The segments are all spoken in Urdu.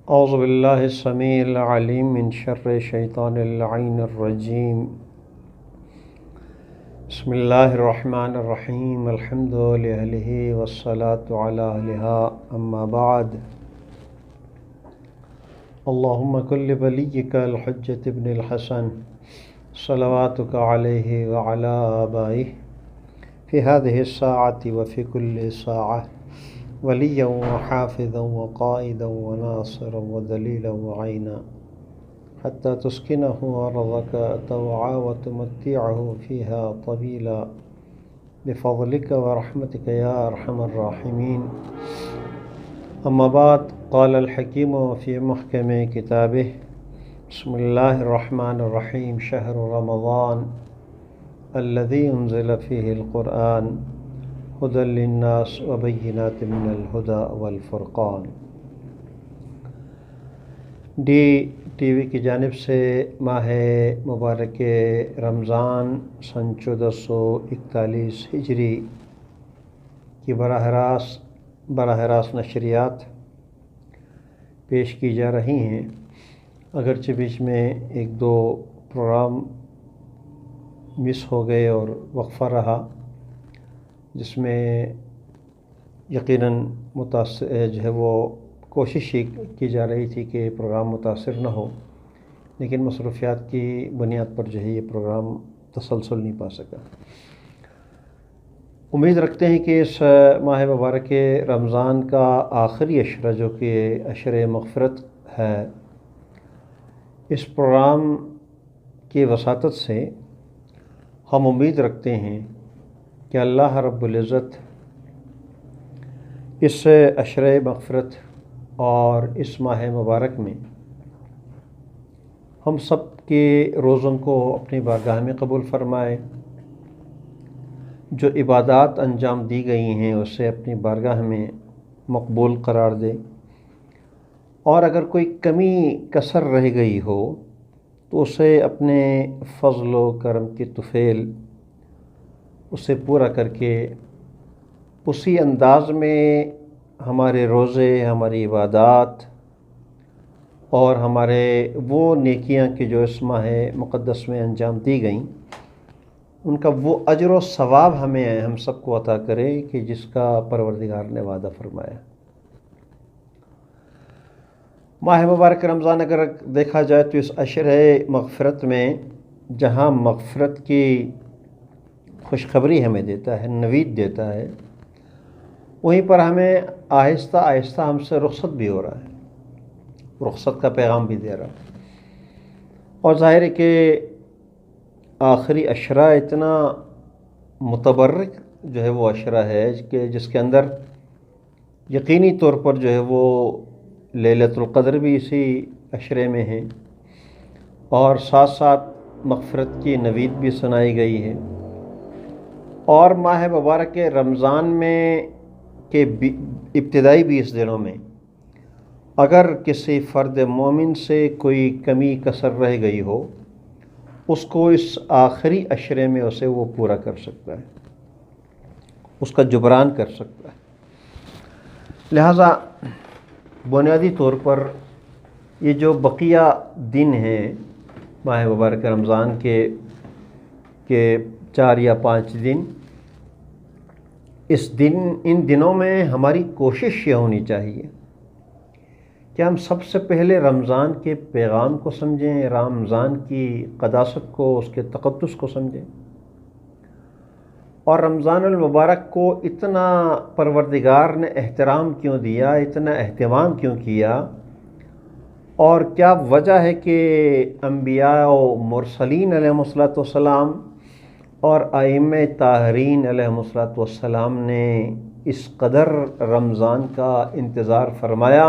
اعوذ باللہ السمیع العلیم من شر الشیطان اللعین الرجیم بسم اللہ الرحمن الرحیم الحمد للہ والصلاة علی اہلہا اما بعد اللہم کل ولیک الحجۃ ابن الحسن صلواتک علیہ وعلی آبائہ فی هذه الساعة وفی کل ساعة ولیا وحافظا وقائدا وناصرا ودلیلا وعینا حتى تسكنه أرضك طوعا وتمتعه فيها طويلا بفضلك ورحمتك يا أرحم الراحمين. أما بعد، قال الحكيم في محكم كتابه بسم الله الرحمن الرحيم شهر رمضان الذي أنزل فيه القرآن هدى للناس وبينات من الهدى والفرقان. ڈی ٹی وی کی جانب سے ماہ مبارک رمضان سن 1441 ہجری کی براہ راست نشریات پیش کی جا رہی ہیں، اگرچہ بیچ میں ایک دو پروگرام مس ہو گئے اور وقفہ رہا، جس میں یقیناً جو ہے وہ کوشش کی جا رہی تھی کہ پروگرام متاثر نہ ہو، لیکن مصروفیات کی بنیاد پر جو ہے یہ پروگرام تسلسل نہیں پا سکا. امید رکھتے ہیں کہ اس ماہ مبارک رمضان کا آخری عشرہ جو کہ عشرہ مغفرت ہے، اس پروگرام کی وساطت سے ہم امید رکھتے ہیں کہ اللہ رب العزت اس عشرہ مغفرت اور اس ماہ مبارک میں ہم سب کے روزوں کو اپنی بارگاہ میں قبول فرمائے، جو عبادات انجام دی گئی ہیں اسے اپنی بارگاہ میں مقبول قرار دے، اور اگر کوئی کمی کسر رہ گئی ہو تو اسے اپنے فضل و کرم کی طفیل اسے پورا کر کے اسی انداز میں ہمارے روزے، ہماری عبادات اور ہمارے وہ نیکیاں کہ جو اس ماہ مقدس میں انجام دی گئیں، ان کا وہ اجر و ثواب ہم سب کو عطا کرے کہ جس کا پروردگار نے وعدہ فرمایا. ماہ مبارک رمضان اگر دیکھا جائے تو اس عشرہ مغفرت میں جہاں مغفرت کی خوشخبری ہمیں دیتا ہے، نوید دیتا ہے، وہیں پر ہمیں آہستہ آہستہ ہم سے رخصت بھی ہو رہا ہے، رخصت کا پیغام بھی دے رہا ہے. اور ظاہر ہے کہ آخری عشرہ اتنا متبرک جو ہے وہ عشرہ ہے کہ جس کے اندر یقینی طور پر جو ہے وہ لیلۃ القدر بھی اسی عشرے میں ہے، اور ساتھ ساتھ مغفرت کی نوید بھی سنائی گئی ہے. اور ماہ مبارک رمضان میں کے ابتدائی 20 دنوں میں اگر کسی فرد مومن سے کوئی کمی کسر رہ گئی ہو، اس کو اس آخری عشرے میں اسے وہ پورا کر سکتا ہے، اس کا جبران کر سکتا ہے. لہذا بنیادی طور پر یہ جو بقیہ دن ہیں ماہ مبارک رمضان کے 4 یا 5 دن، ان دنوں میں ہماری کوشش یہ ہونی چاہیے کہ ہم سب سے پہلے رمضان کے پیغام کو سمجھیں، رمضان کی قداست کو، اس کے تقدس کو سمجھیں، اور رمضان المبارک کو اتنا پروردگار نے احترام کیوں دیا، اتنا اہتمام کیوں کیا، اور کیا وجہ ہے کہ انبیاء و مرسلین علیہم الصلوۃ والسلام اور ائمہ طاہرین علیہم الصلوۃ والسلام نے اس قدر رمضان کا انتظار فرمایا،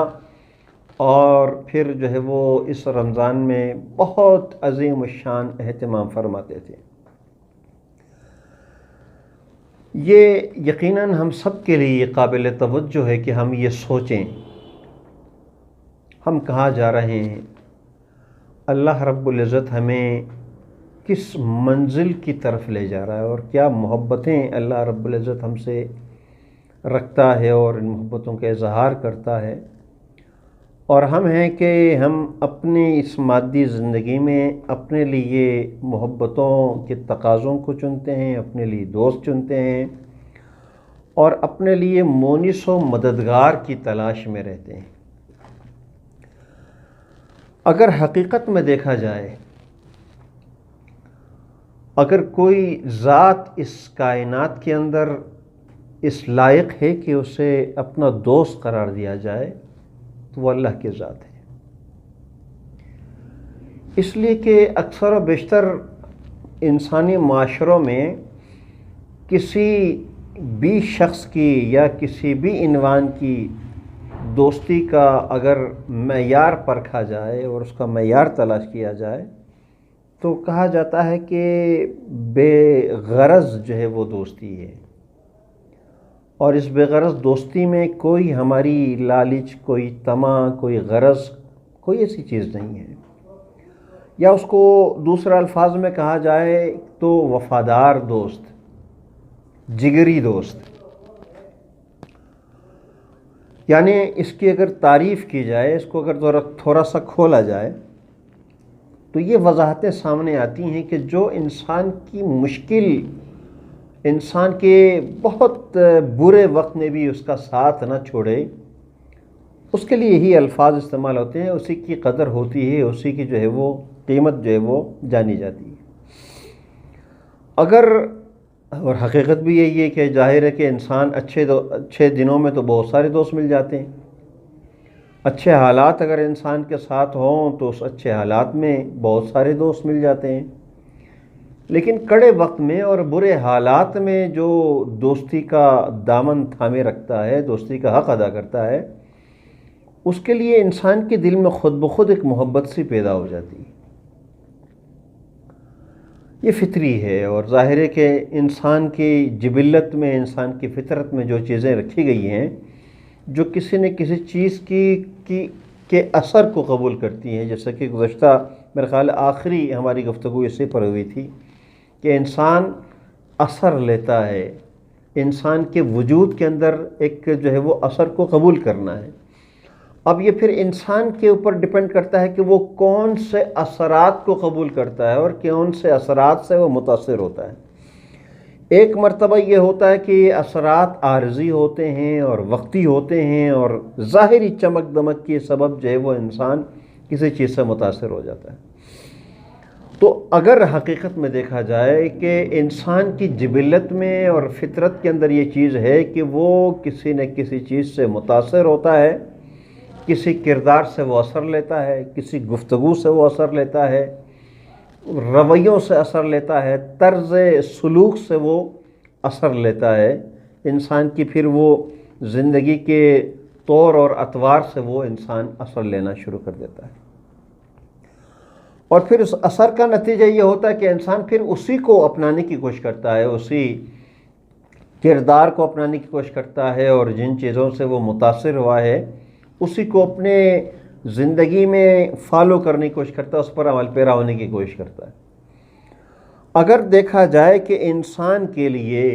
اور پھر جو ہے وہ اس رمضان میں بہت عظیم الشان اہتمام فرماتے تھے. یہ یقیناً ہم سب کے لیے قابل توجہ ہے کہ ہم یہ سوچیں ہم کہاں جا رہے ہیں، اللہ رب العزت ہمیں کس منزل کی طرف لے جا رہا ہے، اور کیا محبتیں اللہ رب العزت ہم سے رکھتا ہے اور ان محبتوں کا اظہار کرتا ہے. اور ہم ہیں کہ ہم اپنی اس مادی زندگی میں اپنے لیے محبتوں کے تقاضوں کو چنتے ہیں، اپنے لیے دوست چنتے ہیں، اور اپنے لیے مونس و مددگار کی تلاش میں رہتے ہیں۔ اگر حقیقت میں دیکھا جائے، اگر کوئی ذات اس کائنات کے اندر اس لائق ہے کہ اسے اپنا دوست قرار دیا جائے تو وہ اللہ کی ذات ہے۔ اس لیے کہ اکثر و بیشتر انسانی معاشروں میں کسی بھی شخص کی یا کسی بھی عنوان کی دوستی کا اگر معیار پرکھا جائے اور اس کا معیار تلاش کیا جائے تو کہا جاتا ہے کہ بے غرض جو ہے وہ دوستی ہے، اور اس بے غرض دوستی میں کوئی ہماری لالچ، کوئی طمع، کوئی غرض، کوئی ایسی چیز نہیں ہے۔ یا اس کو دوسرے الفاظ میں کہا جائے تو وفادار دوست، جگری دوست۔ یعنی اس کی اگر تعریف کی جائے، اس کو اگر تھوڑا سا کھولا جائے تو یہ وضاحتیں سامنے آتی ہیں کہ جو انسان کی مشکل، انسان کے بہت برے وقت میں بھی اس کا ساتھ نہ چھوڑے، اس کے لیے یہی الفاظ استعمال ہوتے ہیں، اسی کی قدر ہوتی ہے، اسی کی جو ہے وہ قیمت جو ہے وہ جانی جاتی ہے۔ اور حقیقت بھی یہی ہے کہ ظاہر ہے کہ انسان اچھے دنوں میں تو بہت سارے دوست مل جاتے ہیں، اچھے حالات اگر انسان کے ساتھ ہوں تو اس اچھے حالات میں بہت سارے دوست مل جاتے ہیں، لیکن کڑے وقت میں اور برے حالات میں جو دوستی کا دامن تھامے رکھتا ہے، دوستی کا حق ادا کرتا ہے، اس کے لیے انسان کے دل میں خود بخود ایک محبت سی پیدا ہو جاتی ہے۔ یہ فطری ہے، اور ظاہر ہے کہ انسان کی جبلت میں، انسان کی فطرت میں جو چیزیں رکھی گئی ہیں، جو کسی نہ کسی چیز کے اثر کو قبول کرتی ہیں، جیسا کہ گزشتہ میرے خیال آخری ہماری گفتگو اسی پر ہوئی تھی کہ انسان اثر لیتا ہے، انسان کے وجود کے اندر ایک جو ہے وہ اثر کو قبول کرنا ہے۔ اب یہ پھر انسان کے اوپر ڈیپینڈ کرتا ہے کہ وہ کون سے اثرات کو قبول کرتا ہے اور کون سے اثرات سے وہ متاثر ہوتا ہے۔ ایک مرتبہ یہ ہوتا ہے کہ یہ اثرات عارضی ہوتے ہیں اور وقتی ہوتے ہیں، اور ظاہری چمک دمک کے سبب جو ہے وہ انسان کسی چیز سے متاثر ہو جاتا ہے۔ تو اگر حقیقت میں دیکھا جائے کہ انسان کی جبلت میں اور فطرت کے اندر یہ چیز ہے کہ وہ کسی نہ کسی چیز سے متاثر ہوتا ہے، کسی کردار سے وہ اثر لیتا ہے، کسی گفتگو سے وہ اثر لیتا ہے، رویوں سے اثر لیتا ہے، طرز سلوک سے وہ اثر لیتا ہے، انسان کی پھر وہ زندگی کے طور اور اطوار سے وہ انسان اثر لینا شروع کر دیتا ہے، اور پھر اس اثر کا نتیجہ یہ ہوتا ہے کہ انسان پھر اسی کو اپنانے کی کوشش کرتا ہے، اسی کردار کو اپنانے کی کوشش کرتا ہے، اور جن چیزوں سے وہ متاثر ہوا ہے اسی کو اپنے زندگی میں فالو کرنے کی کوشش کرتا ہے، اس پر عمل پیرا ہونے کی کوشش کرتا ہے۔ اگر دیکھا جائے کہ انسان کے لیے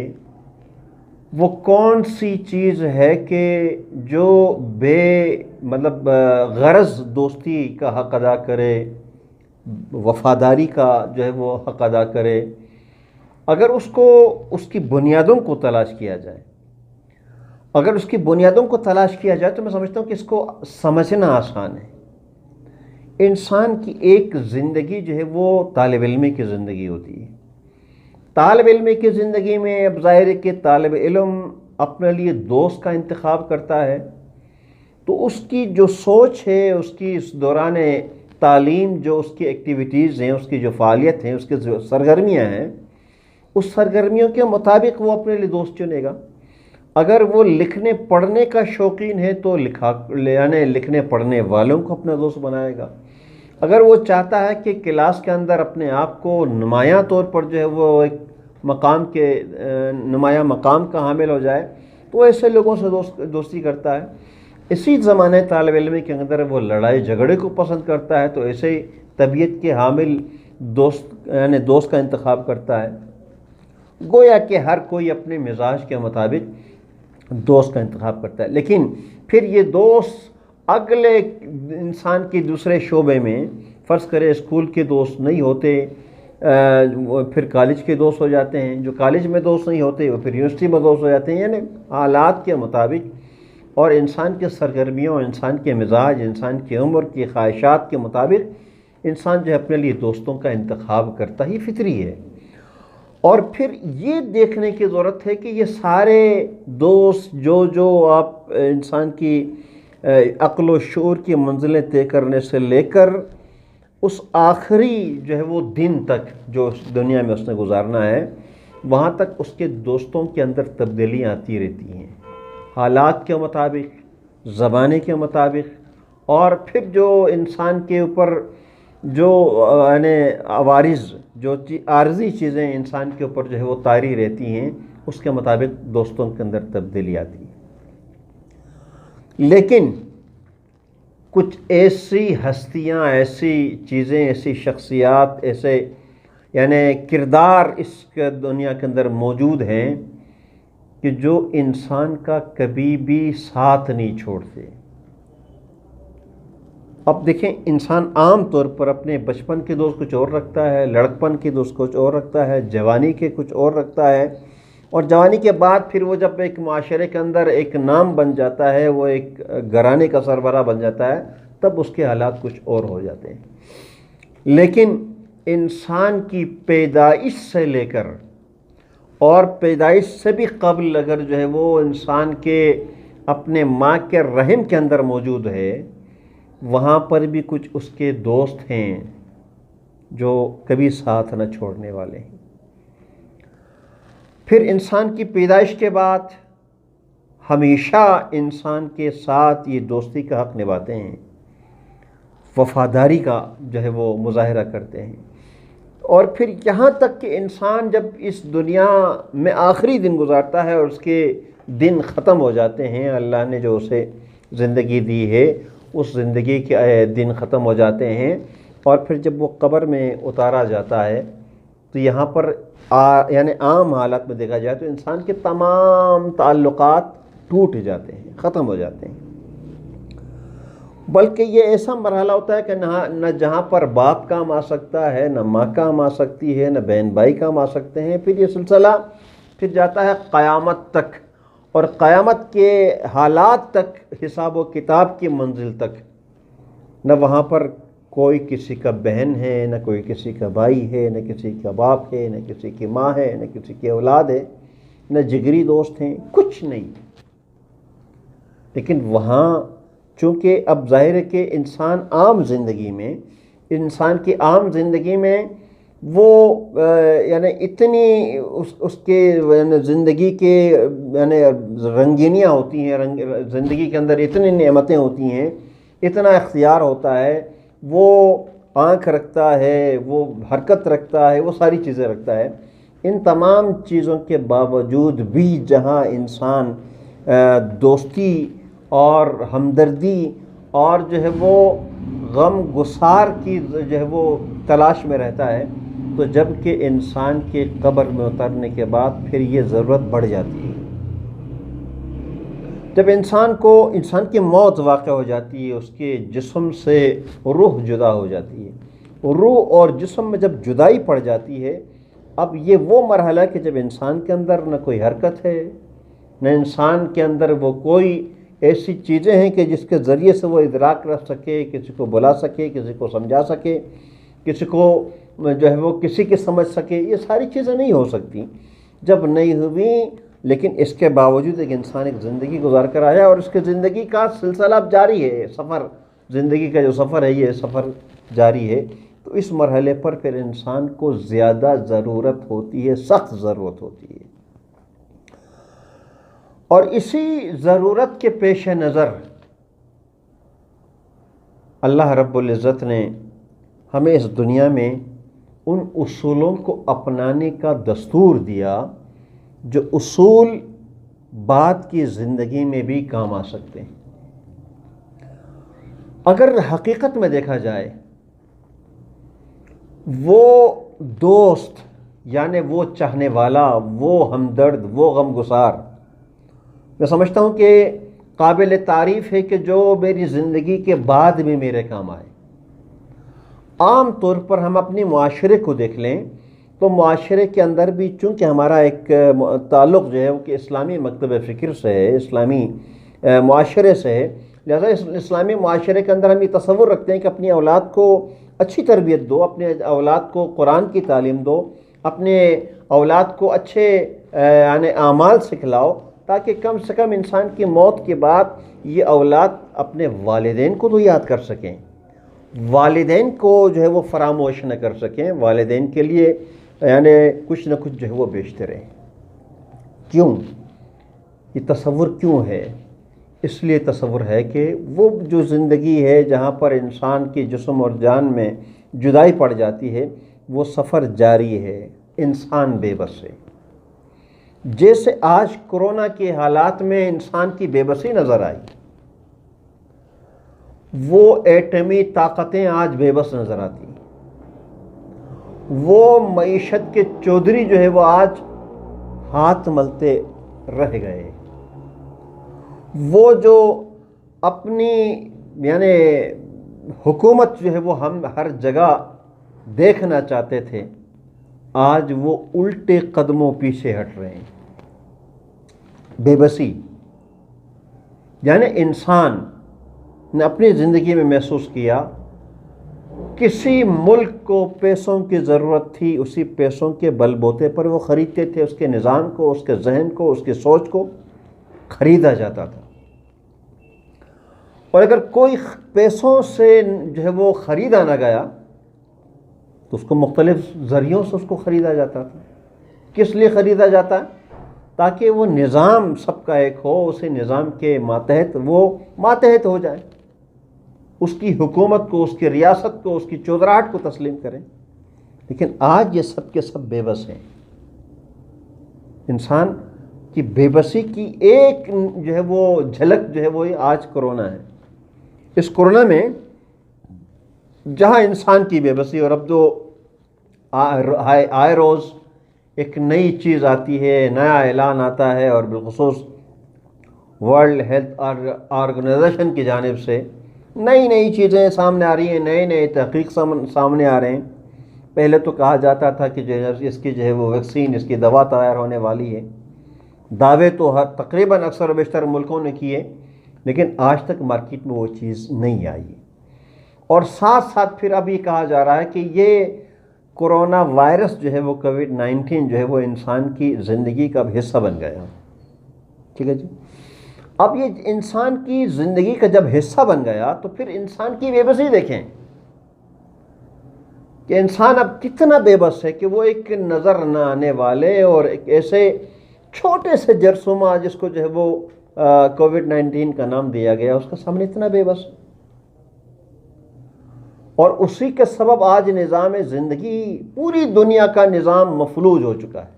وہ کون سی چیز ہے کہ جو غرض دوستی کا حق ادا کرے، وفاداری کا جو ہے وہ حق ادا کرے، اگر اس کی بنیادوں کو تلاش کیا جائے، اگر اس کی بنیادوں کو تلاش کیا جائے تو میں سمجھتا ہوں کہ اس کو سمجھنا آسان ہے۔ انسان کی ایک زندگی جو ہے وہ طالب علمی کی زندگی ہوتی ہے۔ طالب علمی کی زندگی میں اب ظاہر ہے کہ طالب علم اپنے لیے دوست کا انتخاب کرتا ہے، تو اس کی جو سوچ ہے، اس کی اس دوران تعلیم جو اس کی ایکٹیویٹیز ہیں، اس کی جو فعالیت ہیں، اس کی جو سرگرمیاں ہیں، اس سرگرمیوں کے مطابق وہ اپنے لیے دوست چنے گا۔ اگر وہ لکھنے پڑھنے کا شوقین ہے تو لکھنے پڑھنے والوں کو اپنا دوست بنائے گا۔ اگر وہ چاہتا ہے کہ کلاس کے اندر اپنے آپ کو نمایاں طور پر جو ہے وہ ایک نمایاں مقام کا حامل ہو جائے تو وہ ایسے لوگوں سے دوستی کرتا ہے۔ اسی زمانے طالب علمی کے اندر وہ لڑائی جھگڑے کو پسند کرتا ہے تو ایسے طبیعت کے حامل دوست کا انتخاب کرتا ہے۔ گویا کہ ہر کوئی اپنے مزاج کے مطابق دوست کا انتخاب کرتا ہے، لیکن پھر یہ دوست اگلے انسان کے دوسرے شعبے میں فرض کرے اسکول کے دوست نہیں ہوتے، وہ پھر کالج کے دوست ہو جاتے ہیں، جو کالج میں دوست نہیں ہوتے وہ پھر یونیورسٹی میں دوست ہو جاتے ہیں، یعنی حالات کے مطابق اور انسان کے سرگرمیوں، انسان کے مزاج، انسان کی عمر کی خواہشات کے مطابق انسان جو ہے اپنے لیے دوستوں کا انتخاب کرتا ہی فطری ہے۔ اور پھر یہ دیکھنے کی ضرورت ہے کہ یہ سارے دوست جو آپ انسان کی عقل و شعور کی منزلیں طے کرنے سے لے کر اس آخری جو ہے وہ دن تک جو اس دنیا میں اس نے گزارنا ہے، وہاں تک اس کے دوستوں کے اندر تبدیلیاں آتی رہتی ہیں، حالات کے مطابق، زمانے کے مطابق، اور پھر جو انسان کے اوپر جو یعنی عوارض، جو عارضی چیزیں انسان کے اوپر جو ہے وہ طاری رہتی ہیں، اس کے مطابق دوستوں کے اندر تبدیلی آتی ہے۔ لیکن کچھ ایسی ہستیاں، ایسی چیزیں، ایسی شخصیات، ایسے یعنی کردار اس دنیا کے اندر موجود ہیں کہ جو انسان کا کبھی بھی ساتھ نہیں چھوڑتے۔ اب دیکھیں، انسان عام طور پر اپنے بچپن کے دوست کچھ اور رکھتا ہے، لڑکپن کے دوست کچھ اور رکھتا ہے، جوانی کے کچھ اور رکھتا ہے، اور جوانی کے بعد پھر وہ جب ایک معاشرے کے اندر ایک نام بن جاتا ہے، وہ ایک گھرانے کا سربراہ بن جاتا ہے، تب اس کے حالات کچھ اور ہو جاتے ہیں۔ لیکن انسان کی پیدائش سے لے کر اور پیدائش سے بھی قبل اگر جو ہے وہ انسان کے اپنے ماں کے رحم کے اندر موجود ہے، وہاں پر بھی کچھ اس کے دوست ہیں جو کبھی ساتھ نہ چھوڑنے والے ہیں۔ پھر انسان کی پیدائش کے بعد ہمیشہ انسان کے ساتھ یہ دوستی کا حق نبھاتے ہیں، وفاداری کا جو ہے وہ مظاہرہ کرتے ہیں، اور پھر یہاں تک کہ انسان جب اس دنیا میں آخری دن گزارتا ہے اور اس کے دن ختم ہو جاتے ہیں، اللہ نے جو اسے زندگی دی ہے اس زندگی کے دن ختم ہو جاتے ہیں، اور پھر جب وہ قبر میں اتارا جاتا ہے تو یہاں پر یعنی عام حالت میں دیکھا جائے تو انسان کے تمام تعلقات ٹوٹ جاتے ہیں، ختم ہو جاتے ہیں، بلکہ یہ ایسا مرحلہ ہوتا ہے کہ نہ جہاں پر باپ کام آ سکتا ہے، نہ ماں کام آ سکتی ہے، نہ بہن بھائی کام آ سکتے ہیں۔ پھر یہ سلسلہ پھر جاتا ہے قیامت تک، اور قیامت کے حالات تک، حساب و کتاب کی منزل تک، نہ وہاں پر کوئی کسی کا بہن ہے، نہ کوئی کسی کا بھائی ہے، نہ کسی کا باپ ہے، نہ کسی کی ماں ہے، نہ کسی کی اولاد ہے، نہ جگری دوست ہیں، کچھ نہیں۔ لیکن وہاں چونکہ اب ظاہر ہے کہ انسان کی عام زندگی میں وہ یعنی اتنی اس کے یعنی زندگی کے یعنی رنگینیاں ہوتی ہیں، زندگی کے اندر اتنی نعمتیں ہوتی ہیں، اتنا اختیار ہوتا ہے، وہ آنکھ رکھتا ہے، وہ حرکت رکھتا ہے، وہ ساری چیزیں رکھتا ہے۔ ان تمام چیزوں کے باوجود بھی جہاں انسان دوستی اور ہمدردی اور جو ہے وہ غم گسار کی جو ہے وہ تلاش میں رہتا ہے، تو جب کہ انسان کے قبر میں اترنے کے بعد پھر یہ ضرورت بڑھ جاتی ہے۔ جب انسان کی موت واقع ہو جاتی ہے، اس کے جسم سے روح جدا ہو جاتی ہے، روح اور جسم میں جب جدائی پڑ جاتی ہے، اب یہ وہ مرحلہ ہے کہ جب انسان کے اندر نہ کوئی حرکت ہے، نہ انسان کے اندر وہ کوئی ایسی چیزیں ہیں کہ جس کے ذریعے سے وہ ادراک رکھ سکے، کسی کو بلا سکے، کسی کو سمجھا سکے، کسی کو جو ہے وہ کسی کی سمجھ سکے، یہ ساری چیزیں نہیں ہو سکتی۔ جب نہیں ہوئی، لیکن اس کے باوجود ایک انسان ایک زندگی گزار کر آیا، اور اس کے زندگی کا سلسلہ اب جاری ہے، سفر، زندگی کا جو سفر ہے یہ سفر جاری ہے، تو اس مرحلے پر پھر انسان کو زیادہ ضرورت ہوتی ہے، سخت ضرورت ہوتی ہے۔ اور اسی ضرورت کے پیش نظر اللہ رب العزت نے ہمیں اس دنیا میں ان اصولوں کو اپنانے کا دستور دیا جو اصول بعد کی زندگی میں بھی کام آ سکتے ہیں۔ اگر حقیقت میں دیکھا جائے، وہ دوست یعنی وہ چاہنے والا، وہ ہمدرد، وہ غمگسار، میں سمجھتا ہوں کہ قابل تعریف ہے کہ جو میری زندگی کے بعد بھی میرے کام آئے۔ عام طور پر ہم اپنے معاشرے کو دیکھ لیں تو معاشرے کے اندر بھی چونکہ ہمارا ایک تعلق جو ہے وہ کہ اسلامی مکتب فکر سے ہے، اسلامی معاشرے سے ہے، لہذا اسلامی معاشرے کے اندر ہم یہ تصور رکھتے ہیں کہ اپنی اولاد کو اچھی تربیت دو، اپنے اولاد کو قرآن کی تعلیم دو، اپنے اولاد کو اچھے یعنی اعمال سکھلاؤ، تاکہ کم سے کم انسان کی موت کے بعد یہ اولاد اپنے والدین کو تو یاد کر سکیں، والدین کو جو ہے وہ فراموش نہ کر سکیں، والدین کے لیے یعنی کچھ نہ کچھ جو ہے وہ بیچتے رہیں۔ کیوں یہ تصور کیوں ہے؟ اس لیے تصور ہے کہ وہ جو زندگی ہے جہاں پر انسان کی جسم اور جان میں جدائی پڑ جاتی ہے، وہ سفر جاری ہے، انسان بے بس ہے۔ جیسے آج کورونا کے حالات میں انسان کی بے بسی نظر آئی، وہ ایٹمی طاقتیں آج بے بس نظر آتی ہیں، وہ معیشت کے چودھری جو ہے وہ آج ہاتھ ملتے رہ گئے، وہ جو اپنی یعنی حکومت جو ہے وہ ہم ہر جگہ دیکھنا چاہتے تھے، آج وہ الٹے قدموں پیچھے ہٹ رہے ہیں۔ بے بسی یعنی انسان نے اپنی زندگی میں محسوس کیا، کسی ملک کو پیسوں کی ضرورت تھی، اسی پیسوں کے بل بوتے پر وہ خریدتے تھے، اس کے نظام کو، اس کے ذہن کو، اس کی سوچ کو خریدا جاتا تھا۔ اور اگر کوئی پیسوں سے جو ہے وہ خریدا نہ گیا تو اس کو مختلف ذریعوں سے اس کو خریدا جاتا تھا۔ کس لیے خریدا جاتا ہے؟ تاکہ وہ نظام سب کا ایک ہو، اسی نظام کے ماتحت وہ ماتحت ہو جائے، اس کی حکومت کو، اس کی ریاست کو، اس کی چودراہٹ کو تسلیم کریں۔ لیکن آج یہ سب کے سب بے بس ہیں۔ انسان کی بے بسی کی ایک جو ہے وہ جھلک جو ہے وہ آج کورونا ہے۔ اس کورونا میں جہاں انسان کی بے بسی، اور اب تو آئے روز ایک نئی چیز آتی ہے، نیا اعلان آتا ہے، اور بالخصوص ورلڈ ہیلتھ آرگنائزیشن کی جانب سے نئی چیزیں سامنے آ رہی ہیں، نئے تحقیق سامنے آ رہے ہیں۔ پہلے تو کہا جاتا تھا کہ جو ہے اس کی جو ہے وہ ویکسین، اس کی دوا تیار ہونے والی ہے، دعوے تو تقریباً اکثر و بیشتر ملکوں نے کیے، لیکن آج تک مارکیٹ میں وہ چیز نہیں آئی۔ اور ساتھ ساتھ پھر اب یہ کہا جا رہا ہے کہ یہ کورونا وائرس جو ہے وہ کووڈ-19 جو ہے وہ انسان کی زندگی کا حصہ بن گیا۔ ٹھیک ہے جی، اب یہ انسان کی زندگی کا جب حصہ بن گیا تو پھر انسان کی بے بسی دیکھیں کہ انسان اب کتنا بے بس ہے کہ وہ ایک نظر نہ آنے والے اور ایک ایسے چھوٹے سے جرثومہ جس کو جو ہے وہ کووڈ-19 کا نام دیا گیا، اس کا سامنے اتنا بے بس، اور اسی کے سبب آج نظام زندگی، پوری دنیا کا نظام مفلوج ہو چکا ہے،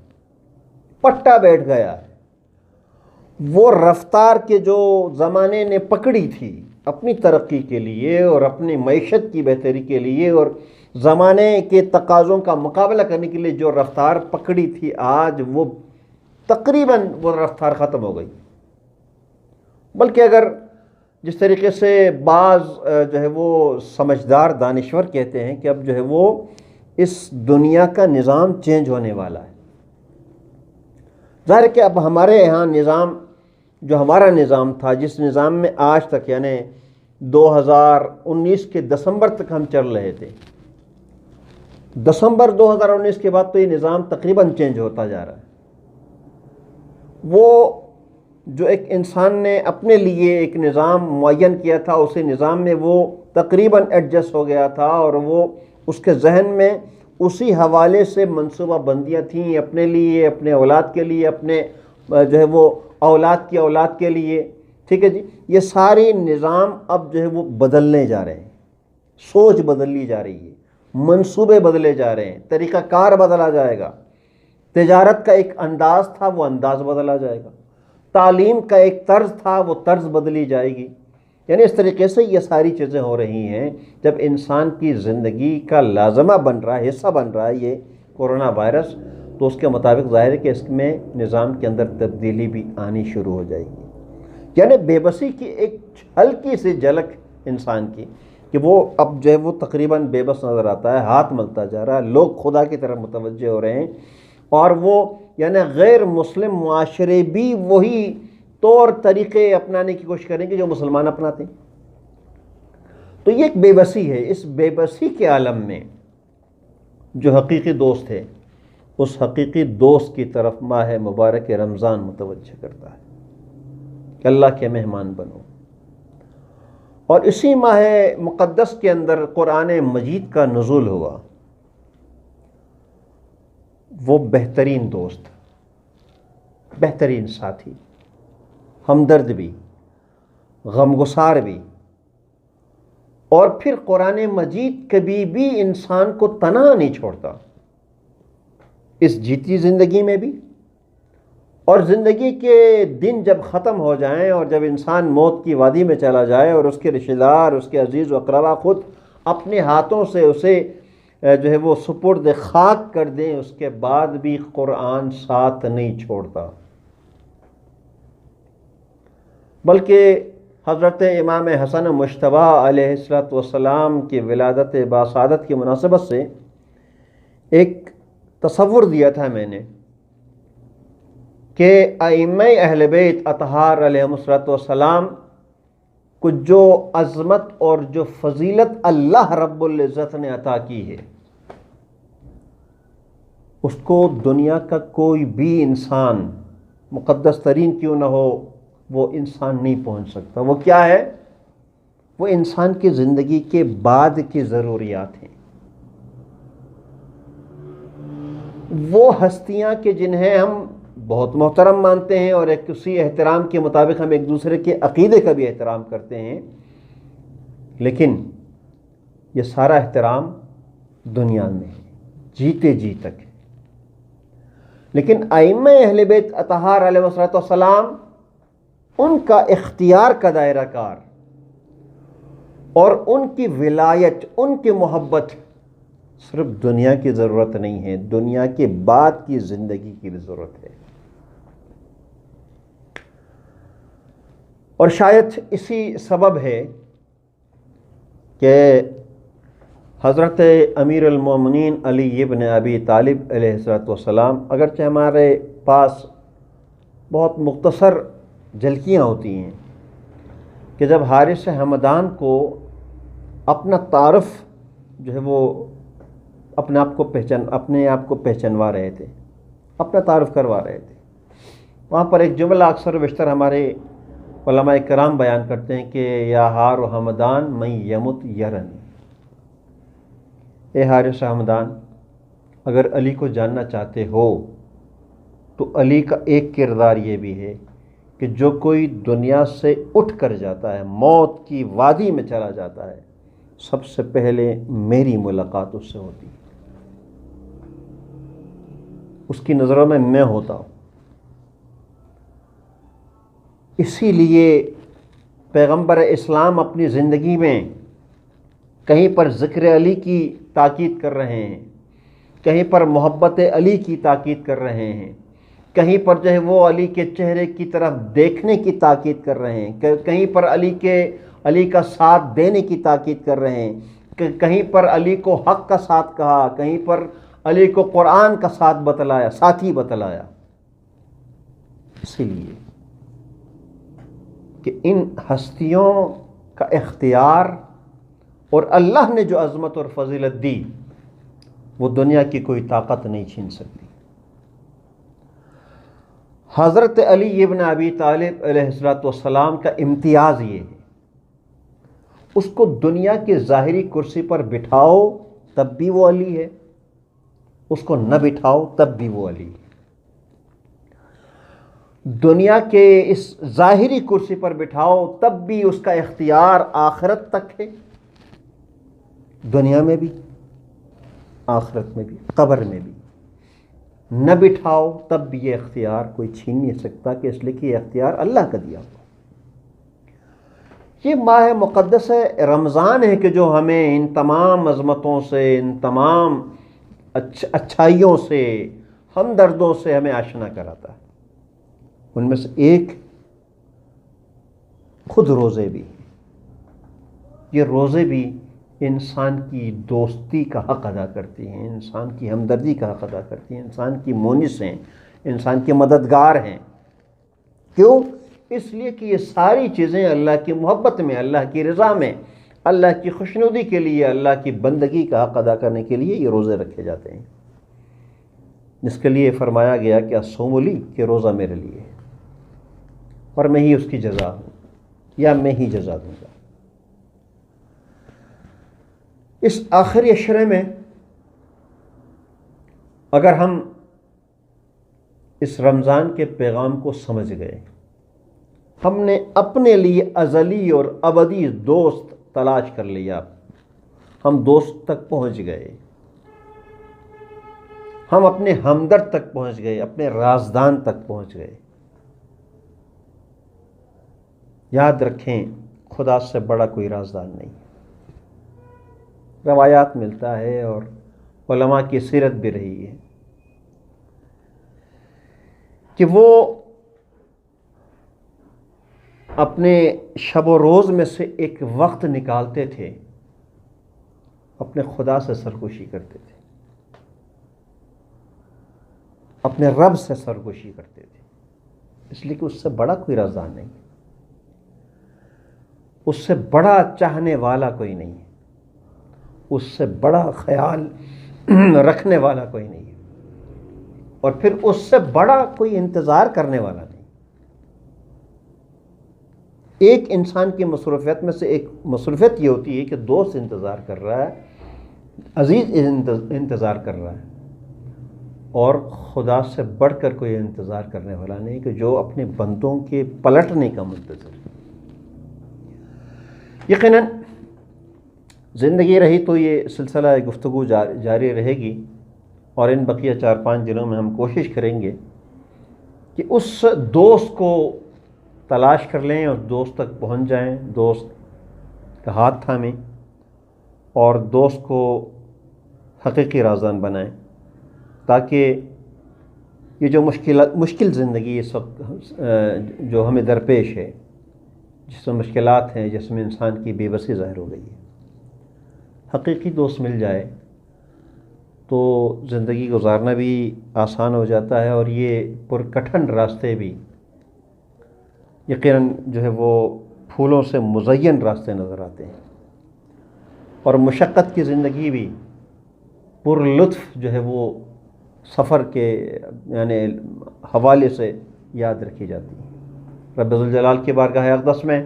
پٹا بیٹھ گیا ہے۔ وہ رفتار کے جو زمانے نے پکڑی تھی اپنی ترقی کے لیے اور اپنی معیشت کی بہتری کے لیے اور زمانے کے تقاضوں کا مقابلہ کرنے کے لیے جو رفتار پکڑی تھی، آج وہ تقریباً وہ رفتار ختم ہو گئی۔ بلکہ اگر جس طریقے سے بعض جو ہے وہ سمجھدار دانشور کہتے ہیں کہ اب جو ہے وہ اس دنیا کا نظام چینج ہونے والا ہے۔ ظاہر ہے کہ اب ہمارے یہاں نظام، جو ہمارا نظام تھا، جس نظام میں آج تک یعنی 2019 کے دسمبر تک ہم چل رہے تھے، دسمبر 2019 کے بعد تو یہ نظام تقریباً چینج ہوتا جا رہا ہے۔ وہ جو ایک انسان نے اپنے لیے ایک نظام معین کیا تھا، اسی نظام میں وہ تقریباً ایڈجسٹ ہو گیا تھا، اور وہ اس کے ذہن میں اسی حوالے سے منصوبہ بندیاں تھیں اپنے لیے، اپنے اولاد کے لیے، اپنے جو ہے وہ اولاد کی اولاد کے لیے۔ ٹھیک ہے جی، یہ ساری نظام اب جو ہے وہ بدلنے جا رہے ہیں، سوچ بدلی جا رہی ہے، منصوبے بدلے جا رہے ہیں، طریقہ کار بدلا جائے گا، تجارت کا ایک انداز تھا وہ انداز بدلا جائے گا، تعلیم کا ایک طرز تھا وہ طرز بدلی جائے گی۔ یعنی اس طریقے سے یہ ساری چیزیں ہو رہی ہیں۔ جب انسان کی زندگی کا لازمہ بن رہا ہے، حصہ بن رہا ہے یہ کورونا وائرس، تو اس کے مطابق ظاہر ہے کہ اس میں نظام کے اندر تبدیلی بھی آنی شروع ہو جائے گی، یعنی بے بسی کی ایک ہلکی سی جھلک انسان کی کہ وہ اب جو ہے وہ تقریباً بے بس نظر آتا ہے، ہاتھ ملتا جا رہا ہے، لوگ خدا کی طرف متوجہ ہو رہے ہیں، اور وہ یعنی غیر مسلم معاشرے بھی وہی طور طریقے اپنانے کی کوشش کریں گے جو مسلمان اپناتے ہیں۔ تو یہ ایک بے بسی ہے۔ اس بے بسی کے عالم میں جو حقیقی دوست ہے، اس حقیقی دوست کی طرف ماہ مبارک رمضان متوجہ کرتا ہے کہ اللہ کے مہمان بنو۔ اور اسی ماہ مقدس کے اندر قرآن مجید کا نزول ہوا۔ وہ بہترین دوست، بہترین ساتھی، ہمدرد بھی، غمگسار بھی، اور پھر قرآن مجید کبھی بھی انسان کو تنہا نہیں چھوڑتا، اس جیتی زندگی میں بھی، اور زندگی کے دن جب ختم ہو جائیں اور جب انسان موت کی وادی میں چلا جائے اور اس کے رشتہ دار، اس کے عزیز و اقربا خود اپنے ہاتھوں سے اسے جو ہے وہ سپرد خاک کر دیں، اس کے بعد بھی قرآن ساتھ نہیں چھوڑتا۔ بلکہ حضرت امام حسن مجتبیٰ علیہ السلام کی ولادت باسعادت کی مناسبت سے ایک تصور دیا تھا میں نے کہ ائمہ اہل بیت اطہار علیہ السلام کو جو عظمت اور جو فضیلت اللہ رب العزت نے عطا کی ہے، اس کو دنیا کا کوئی بھی انسان مقدس ترین کیوں نہ ہو، وہ انسان نہیں پہنچ سکتا۔ وہ کیا ہے؟ وہ انسان کی زندگی کے بعد کی ضروریات ہیں۔ وہ ہستیاں کہ جنہیں ہم بہت محترم مانتے ہیں اور ایک اسی احترام کے مطابق ہم ایک دوسرے کے عقیدے کا بھی احترام کرتے ہیں، لیکن یہ سارا احترام دنیا میں ہے، جیتے جی تک ہے۔ لیکن ائمہ اہل بیت اطہار علیہ السلام، ان کا اختیار کا دائرہ کار اور ان کی ولایت، ان کی محبت صرف دنیا کی ضرورت نہیں ہے، دنیا کے بعد کی زندگی کی بھی ضرورت ہے۔ اور شاید اسی سبب ہے کہ حضرت امیر المومنین علی ابن ابی طالب علیہ السلام، اگرچہ ہمارے پاس بہت مختصر جھلکیاں ہوتی ہیں کہ جب حارث ہمدان کو اپنا تعارف جو ہے وہ اپنے آپ کو پہچانوا رہے تھے، اپنا تعارف کروا رہے تھے، وہاں پر ایک جملہ اکثر و بیشتر ہمارے علماء کرام بیان کرتے ہیں کہ یا ہار و ہمدان من یمت یرن، اے حارث ہمدان، اگر علی کو جاننا چاہتے ہو تو علی کا ایک کردار یہ بھی ہے کہ جو کوئی دنیا سے اٹھ کر جاتا ہے، موت کی وادی میں چلا جاتا ہے، سب سے پہلے میری ملاقات اس سے ہوتی ہے، اس کی نظروں میں میں ہوتا ہوں۔ اسی لیے پیغمبر اسلام اپنی زندگی میں کہیں پر ذکر علی کی تاکید کر رہے ہیں، کہیں پر محبت علی کی تاکید کر رہے ہیں، کہیں پر جو ہے وہ علی کے چہرے کی طرف دیکھنے کی تاکید کر رہے ہیں، کہیں پر علی کا ساتھ دینے کی تاکید کر رہے ہیں، کہیں پر علی کو حق کا ساتھ کہا، کہیں پر علی کو قرآن کا ساتھی بتلایا۔ اسی لیے کہ ان ہستیوں کا اختیار اور اللہ نے جو عظمت اور فضیلت دی، وہ دنیا کی کوئی طاقت نہیں چھین سکتی۔ حضرت علی ابن ابی طالب علیہ السلام کا امتیاز یہ ہے، اس کو دنیا کی ظاہری کرسی پر بٹھاؤ تب بھی وہ علی ہے، اس کو نہ بٹھاؤ تب بھی وہ علی ہے۔ دنیا کے اس ظاہری کرسی پر بٹھاؤ تب بھی اس کا اختیار آخرت تک ہے، دنیا میں بھی، آخرت میں بھی، قبر میں بھی۔ نہ بٹھاؤ تب بھی یہ اختیار کوئی چھین نہیں سکتا، کہ اس لیے کہ یہ اختیار اللہ کا دیا ہوا۔ یہ ماہ مقدس رمضان ہے کہ جو ہمیں ان تمام عظمتوں سے، ان تمام اچھائیوں سے، ہمدردوں سے ہمیں آشنا کراتا ہے۔ ان میں سے ایک خود روزے بھی ہیں۔ یہ روزے بھی انسان کی دوستی کا حق ادا کرتی ہیں، انسان کی ہمدردی کا حق ادا کرتی ہیں، انسان کی مونس ہیں، انسان کے مددگار ہیں۔ کیوں؟ اس لیے کہ یہ ساری چیزیں اللہ کی محبت میں، اللہ کی رضا میں، اللہ کی خوشنودی کے لیے، اللہ کی بندگی کا حق ادا کرنے کے لیے یہ روزے رکھے جاتے ہیں، جس کے لیے فرمایا گیا کہ الصوم لی، کہ روزہ میرے لیے ہے اور میں ہی اس کی جزا ہوں، یا میں ہی جزا دوں گا۔ اس آخری عشرے میں اگر ہم اس رمضان کے پیغام کو سمجھ گئے، ہم نے اپنے لیے ازلی اور ابدی دوست تلاش کر لیا، ہم دوست تک پہنچ گئے، ہم اپنے ہمدرد تک پہنچ گئے، اپنے رازدان تک پہنچ گئے۔ یاد رکھیں، خدا سے بڑا کوئی رازدان نہیں۔ روایات ملتا ہے اور علماء کی سیرت بھی رہی ہے کہ وہ اپنے شب و روز میں سے ایک وقت نکالتے تھے، اپنے خدا سے سرگوشی کرتے تھے، اپنے رب سے سرگوشی کرتے تھے، اس لیے کہ اس سے بڑا کوئی رازدان نہیں، اس سے بڑا چاہنے والا کوئی نہیں ہے، اس سے بڑا خیال رکھنے والا کوئی نہیں ہے، اور پھر اس سے بڑا کوئی انتظار کرنے والا نہیں۔ ایک انسان کی مصروفیت میں سے ایک مصروفیت یہ ہوتی ہے کہ دوست انتظار کر رہا ہے، عزیز انتظار کر رہا ہے، اور خدا سے بڑھ کر کوئی انتظار کرنے والا نہیں کہ جو اپنے بندوں کے پلٹنے کا منتظر ہے۔ یقیناً زندگی رہی تو یہ سلسلہ گفتگو جاری رہے گی، اور ان بقیہ 4-5 دنوں میں ہم کوشش کریں گے کہ اس دوست کو تلاش کر لیں اور دوست تک پہنچ جائیں، دوست کا ہاتھ تھامیں اور دوست کو حقیقی رازدان بنائیں، تاکہ یہ جو مشکل زندگی اس وقت جو ہمیں درپیش ہے، جس میں مشکلات ہیں، جس میں انسان کی بے بسی ظاہر ہو گئی ہے، حقیقی دوست مل جائے تو زندگی گزارنا بھی آسان ہو جاتا ہے، اور یہ پرکٹھن راستے بھی یقیناً جو ہے وہ پھولوں سے مزین راستے نظر آتے ہیں، اور مشقت کی زندگی بھی پر لطف جو ہے وہ سفر کے یعنی حوالے سے یاد رکھی جاتی ہے۔ رب ذوالجلال کی بارگاہ اقدس میں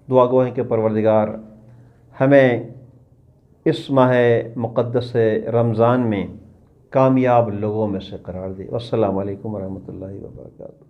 دعا گو ہیں کہ پروردگار ہمیں اس ماہ مقدس رمضان میں کامیاب لوگوں میں سے قرار دے۔ والسلام علیکم ورحمۃ اللہ وبرکاتہ۔